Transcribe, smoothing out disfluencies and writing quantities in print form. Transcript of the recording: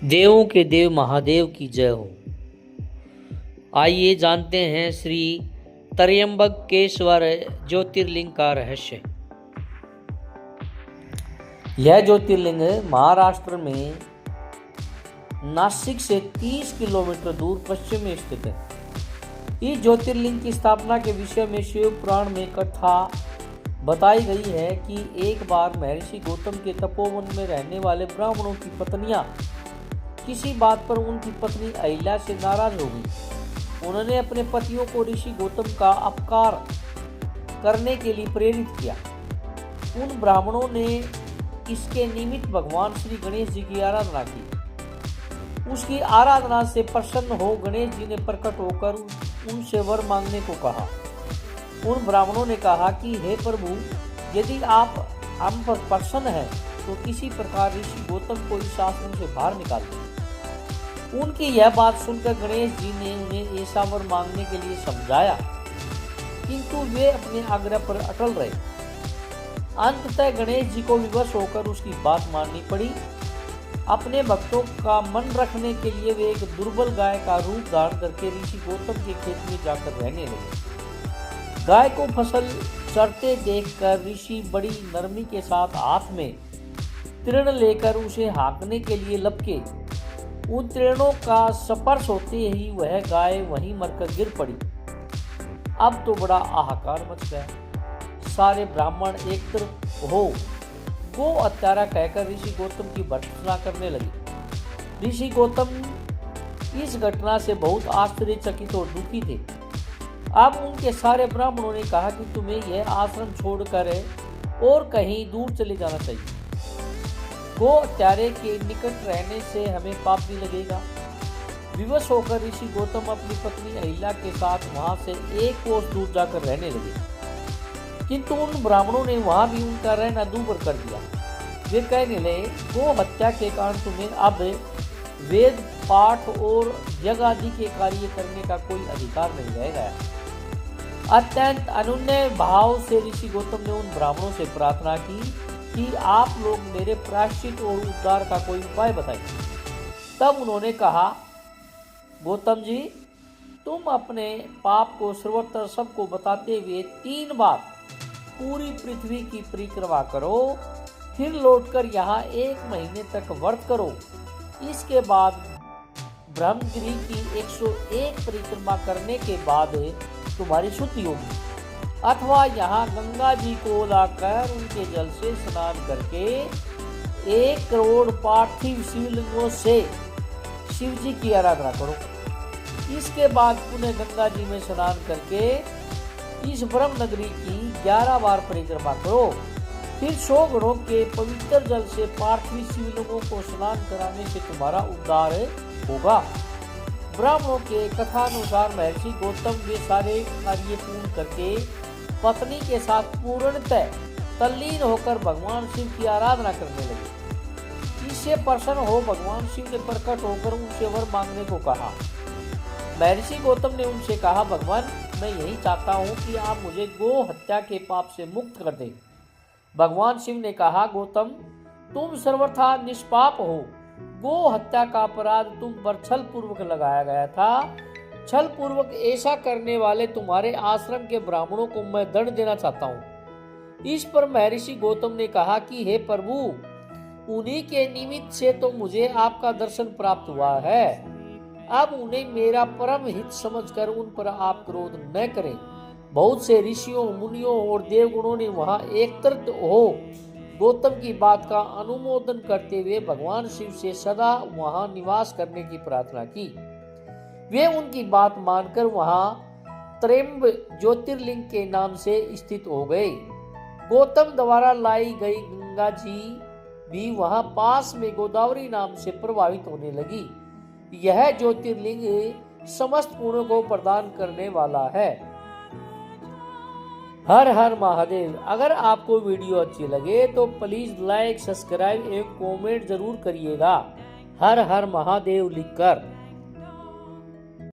देवों के देव महादेव की जय हो। आइए जानते हैं श्री त्र्यंबकेश्वर ज्योतिर्लिंग का रहस्य। यह ज्योतिर्लिंग महाराष्ट्र में नासिक से 30 किलोमीटर दूर पश्चिम में स्थित है। इस ज्योतिर्लिंग की स्थापना के विषय में शिव पुराण में कथा बताई गई है कि एक बार महर्षि गौतम के तपोवन में रहने वाले ब्राह्मणों की पत्नियां किसी बात पर उनकी पत्नी अहिल्या से नाराज हो गई। उन्होंने अपने पतियों को ऋषि गौतम का अपकार करने के लिए प्रेरित किया। उन ब्राह्मणों ने इसके निमित्त भगवान श्री गणेश जी की आराधना की। उसकी आराधना से प्रसन्न हो गणेश जी ने प्रकट होकर उनसे वर मांगने को कहा। उन ब्राह्मणों ने कहा कि हे प्रभु, यदि आप हम पर प्रसन्न हैं तो किसी प्रकार ऋषि गौतम को इस आश्रम से बाहर निकाल दें। उनकी यह बात सुनकर गणेश जी ने उन्हें ऐसा वर मांगने के लिए समझाया, किंतु वे अपने आग्रह पर अटल रहे। अंततः गणेश जी को विवश होकर उसकी बात माननी पड़ी। अपने भक्तों का मन रखने के लिए वे एक दुर्बल गाय का रूप धारण करके ऋषि गौतम के खेत में जाकर रहने लगे। गाय को फसल चरते देखकर ऋषि बड़ी नरमी के साथ हाथ में तृण लेकर उसे हाँकने के लिए लपके। उन तृणों का स्पर्श होते ही वह गाय वहीं मरकर गिर पड़ी। अब तो बड़ा हाहाकार मच गया। सारे ब्राह्मण एकत्र हो गो हत्यारा कहकर ऋषि गौतम की भर्त्सना करने लगे। ऋषि गौतम इस घटना से बहुत आश्चर्यचकित और दुखी थे। अब उनके सारे ब्राह्मणों ने कहा कि तुम्हें यह आश्रम छोड़कर और कहीं दूर चले जाना चाहिए। गो हत्यारे के निकट रहने से हमें पाप भी लगेगा। विवश होकर ऋषि गौतम अपनी पत्नी अहिल्या के साथ वहां से एक कोस दूर जाकर रहने लगे, किंतु उन ब्राह्मणों ने वहां भी उनका रहना दूभर कर दिया। वे कहने लगे, गो हत्या के कारण तुम्हें अब वेद पाठ और यज्ञ आदि के कार्य करने का कोई अधिकार नहीं रह गया। अत्यंत अनुनय भाव से ऋषि गौतम ने उन ब्राह्मणों से प्रार्थना की कि आप लोग मेरे प्रायश्चित और उद्धार का कोई उपाय बताइए। तब उन्होंने कहा, गौतम जी, तुम अपने पाप को सर्वत्र सबको बताते हुए 3 बार पूरी पृथ्वी की परिक्रमा करो, फिर लौटकर यहाँ 1 महीने तक व्रत करो। इसके बाद ब्रह्मगिरी की 101 परिक्रमा करने के बाद तुम्हारी शुद्धि होगी, अथवा यहाँ गंगा जी को लाकर उनके जल से स्नान करके 1 करोड़ पार्थिव शिवलिंगों से शिव जी की आराधना करो। इसके बाद पुनः गंगा जी में स्नान करके इस ब्रह्म नगरी की 11 बार परिक्रमा करो। फिर 100 गणों के पवित्र जल से पार्थिव शिवलिंगों को स्नान कराने से तुम्हारा उद्धार होगा। ब्राह्मणों के कथानुसार महर्षि गौतम वे सारे कार्य पूर्ण करके पत्नी के साथ पूर्णतः तल्लीन होकर भगवान शिव की आराधना करने लगे। इससे प्रसन्न हो भगवान शिव ने प्रकट होकर उनसे वर मांगने को कहा। महर्षि गौतम ने उनसे कहा, भगवान, मैं यही चाहता हूँ कि आप मुझे गो हत्या के पाप से मुक्त कर दें। भगवान शिव ने कहा, गौतम, तुम सर्वथा निष्पाप हो। गो हत्या का अपराध तुम पर छल पूर्वक लगाया गया था। छल पूर्वक ऐसा करने वाले तुम्हारे आश्रम के ब्राह्मणों को मैं दंड देना चाहता हूँ। इस पर महर्षि गौतम ने कहा कि हे प्रभु, उन्हीं के निमित्त से तो मुझे आपका दर्शन प्राप्त हुआ है। अब उन्हें मेरा परम हित समझकर उन पर आप क्रोध न करें। बहुत से ऋषियों, मुनियों और देवगुणों ने वहां एकत्रित हो गौतम की बात का अनुमोदन करते हुए भगवान शिव से सदा वहां निवास करने की प्रार्थना की। वे उनकी बात मानकर वहां त्र्यंब ज्योतिर्लिंग के नाम से स्थित हो गए। गौतम द्वारा लाई गई गंगा जी भी वहां पास में गोदावरी नाम से प्रवाहित होने लगी। यह ज्योतिर्लिंग समस्त पुण्यों को प्रदान करने वाला है। हर हर महादेव। अगर आपको वीडियो अच्छी लगे तो प्लीज लाइक, सब्सक्राइब एवं कमेंट जरूर करिएगा। हर हर महादेव लिखकर।